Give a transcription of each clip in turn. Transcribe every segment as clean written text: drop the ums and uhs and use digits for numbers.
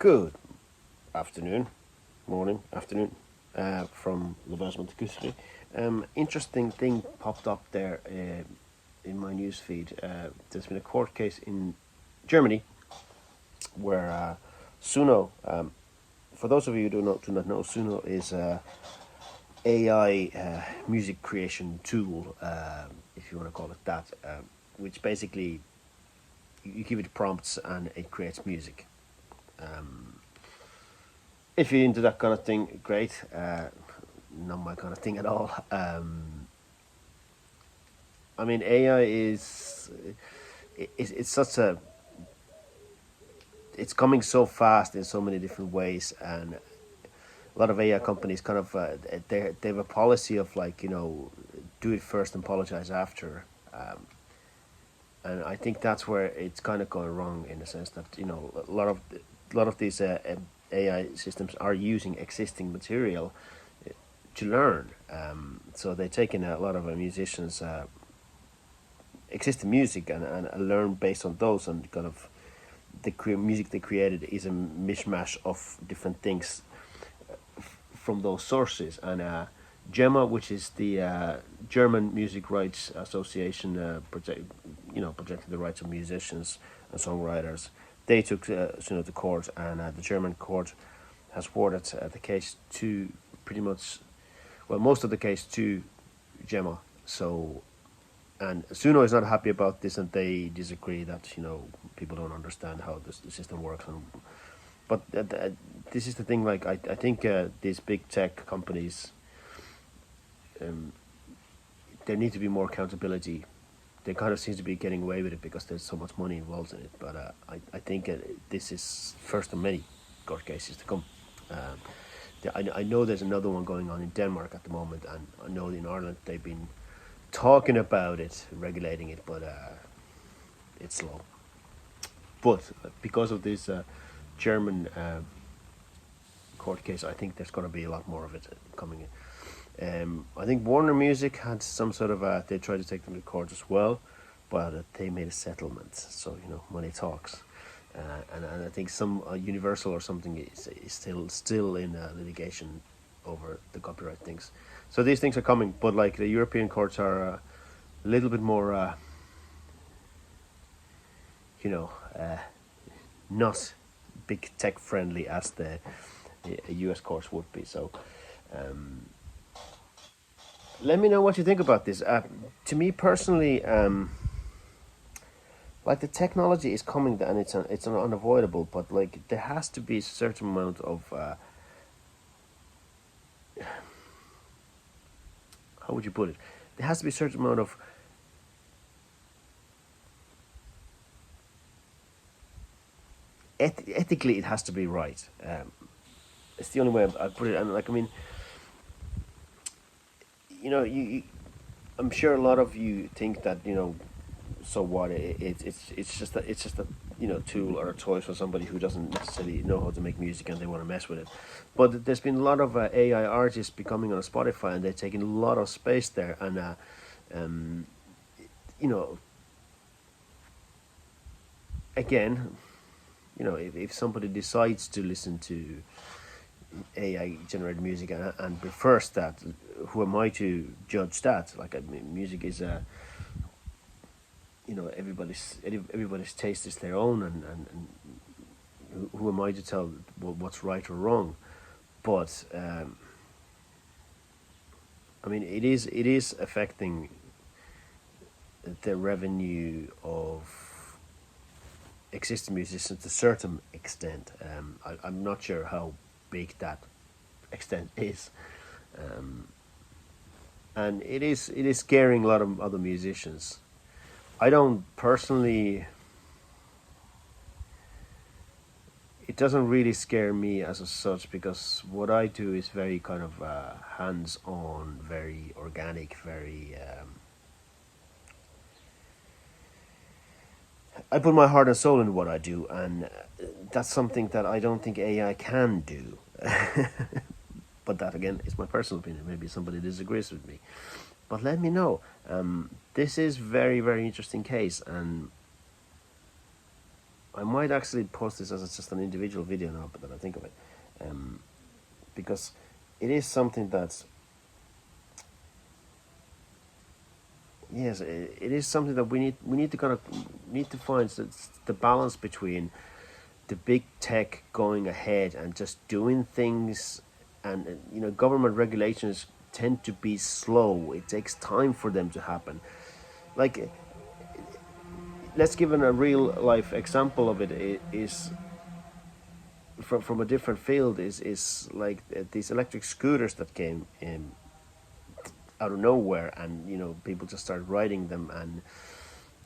Good afternoon, from Lubezman to Kusri. Interesting thing popped up there in my newsfeed. There's been a court case in Germany where Suno, for those of you who do not know, Suno is a AI music creation tool, if you want to call it that, which basically you give it prompts and it creates music. If you're into that kind of thing, great. Not my kind of thing at all. AI it's such a it's coming so fast in so many different ways, and a lot of AI companies kind of they have a policy of do it first and apologize after. And I think that's where it's kind of going wrong, in the sense that a lot of these AI systems are using existing material to learn. So they're taking a lot of musicians' existing music and learn based on those, and kind of music they created is a mishmash of different things from those sources. And GEMA, which is the German Music Rights Association, protecting the rights of musicians and songwriters, they took to court, and the German court has awarded the case to most of the case to GEMA. So, and Suno is not happy about this, and they disagree that people don't understand how the system works. But this is the thing. Like I think these big tech companies, there need to be more accountability. They kind of seem to be getting away with it because there's so much money involved in it. But I think this is first of many court cases to come. I know there's another one going on in Denmark at the moment, and I know in Ireland they've been talking about it, regulating it, but it's slow. But because of this German court case, I think there's going to be a lot more of it coming in. I think Warner Music had some sort of they tried to take them to court as well, but they made a settlement. So money talks, and I think some Universal or something is still in litigation over the copyright things. So these things are coming, but like the European courts are a little bit more, not big tech friendly as the US courts would be. So. Let me know what you think about this. To me personally, the technology is coming and it's unavoidable, but there has to be a certain amount of how would you put it? There has to be a certain amount of ethically, it has to be right. It's the only way I put it. And I'm sure a lot of you think that so what? It's just a tool or a toy for somebody who doesn't necessarily know how to make music and they want to mess with it. But there's been a lot of AI artists becoming on Spotify, and they're taking a lot of space there. And again, if somebody decides to listen to AI generated music and prefers that, who am I to judge that? Music is everybody's taste is their own, and who am I to tell what's right or wrong? But it is affecting the revenue of existing musicians to a certain extent. I'm not sure how big that extent is, and it is scaring a lot of other musicians. I don't personally. It doesn't really scare me as such, because what I do is very kind of hands-on, very organic, very. I put my heart and soul in what I do, and that's something that I don't think AI can do. But that, again, is my personal opinion. Maybe somebody disagrees with me. But let me know. This is very, very interesting case, and I might actually post this as just an individual video now, but that I think of it, because it is something that's, yes, it is something that we need to kind of need to find the balance between the big tech going ahead and just doing things, and government regulations tend to be slow. It takes time for them to happen. Like, let's give a real life example of it. Is from a different field. Is like these electric scooters that came in out of nowhere, and people just started riding them, and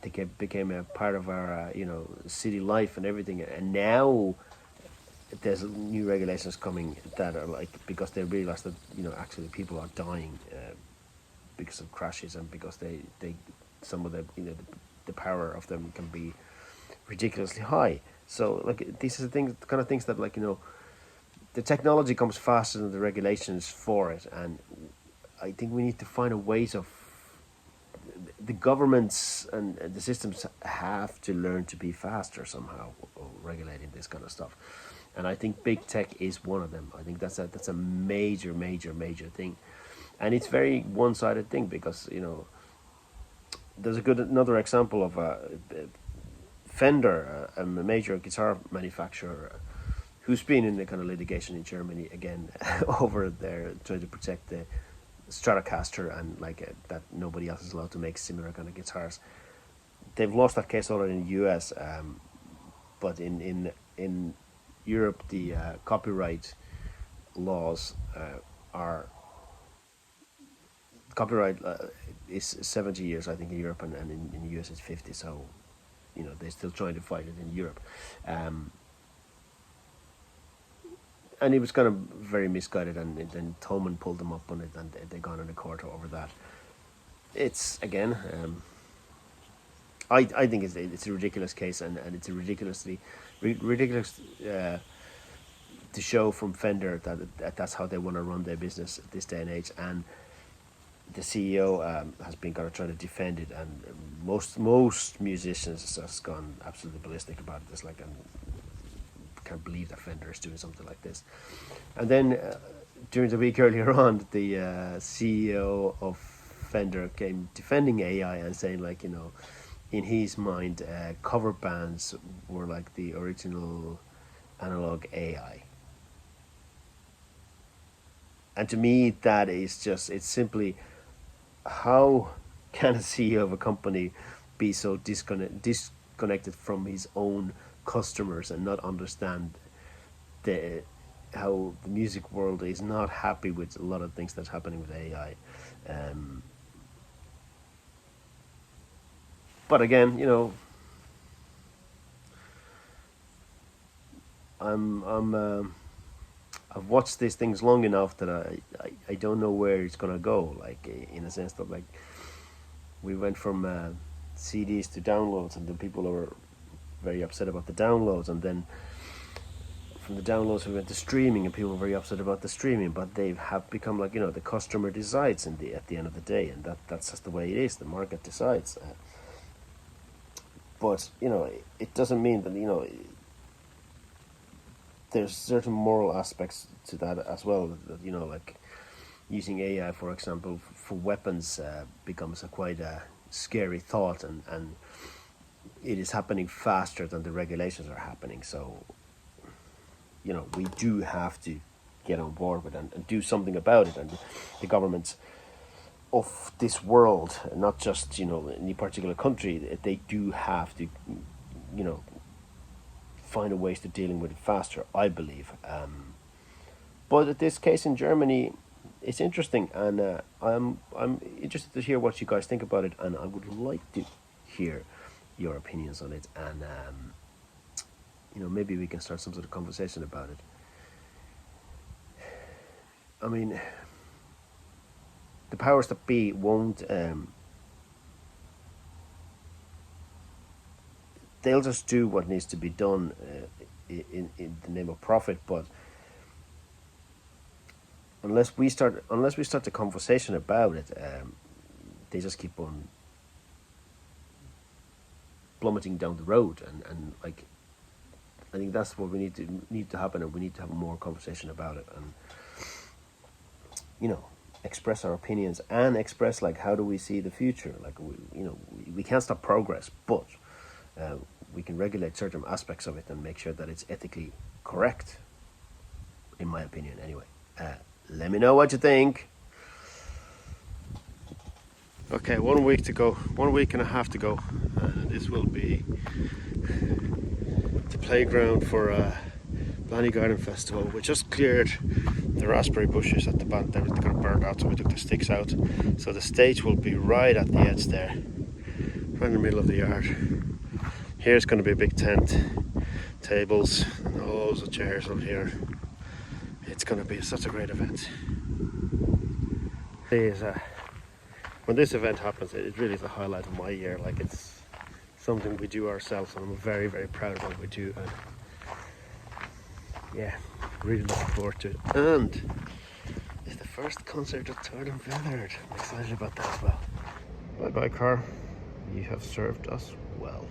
they became a part of our city life and everything. And now there's new regulations coming that are like, because they realize that actually people are dying because of crashes, and because they some of the power of them can be ridiculously high. So like, these are the kind of things that, like, the technology comes faster than the regulations for it, and I think we need to find a ways of the governments and the systems have to learn to be faster somehow regulating this kind of stuff. And I think big tech is one of them. I think that's a major thing, and it's very one-sided thing, because there's another example of Fender, a major guitar manufacturer, who's been in the kind of litigation in Germany again over there, trying to protect the Stratocaster, and like that nobody else is allowed to make similar kind of guitars. They've lost that case already in the US, but in Europe the copyright laws are copyright is 70 years, I think, in Europe, and in the US it's 50. So they're still trying to fight it in Europe. And it was kind of very misguided, and then Tolman pulled them up on it, and they gone in a court over that. It's, again, I think it's a ridiculous case, and it's a ridiculous to show from Fender that that's how they want to run their business at this day and age. And the CEO has been kind of trying to defend it, and most musicians has gone absolutely ballistic about it. It's like, can't believe that Fender is doing something like this. And then during the week earlier on, the CEO of Fender came defending AI and saying, like, in his mind, cover bands were like the original analog AI. And to me, that is just, it's simply, how can a CEO of a company be so disconnected from his own customers and not understand how the music world is not happy with a lot of things that's happening with AI. But again, I've watched these things long enough that I don't know where it's gonna go. Like, in a sense that, like, we went from CDs to downloads, and then people were very upset about the downloads, and then from the downloads we went to streaming, and people were very upset about the streaming. But they have become, like, the customer decides at the end of the day, and that's just the way it is. The market decides. But it doesn't mean that there's certain moral aspects to that as well. That like using AI, for example, for weapons becomes quite a scary thought, and it is happening faster than the regulations are happening. So we do have to get on board with it and do something about it. And the governments of this world, not just any particular country, they do have to find a ways to dealing with it faster, I believe. But in this case in Germany, it's interesting, and I'm interested to hear what you guys think about it, and I would like to hear your opinions on it, and maybe we can start some sort of conversation about it. I mean, the powers that be won't. They'll just do what needs to be done in the name of profit. But unless we start the conversation about it, they just keep on plummeting down the road, and like I think that's what we need to happen, and we need to have more conversation about it, and express our opinions and express like how do we see the future. Like we can't stop progress, but we can regulate certain aspects of it and make sure that it's ethically correct, in my opinion anyway. Let me know what you think. Okay, 1 week to go, 1 week and a half to go. This will be the playground for Blarney Garden Festival. We just cleared the raspberry bushes at the back. They got burned out, so we took the sticks out. So the stage will be right at the edge there, right in the middle of the yard. Here's going to be a big tent, tables, and loads of chairs up here. It's going to be such a great event. When this event happens, it really is a highlight of my year. Like, it's something we do ourselves, and I'm very, very proud of what we do. And yeah, really looking forward to it. And it's the first concert at Turtle Villard. I'm excited about that as well. Bye bye, car. You have served us well.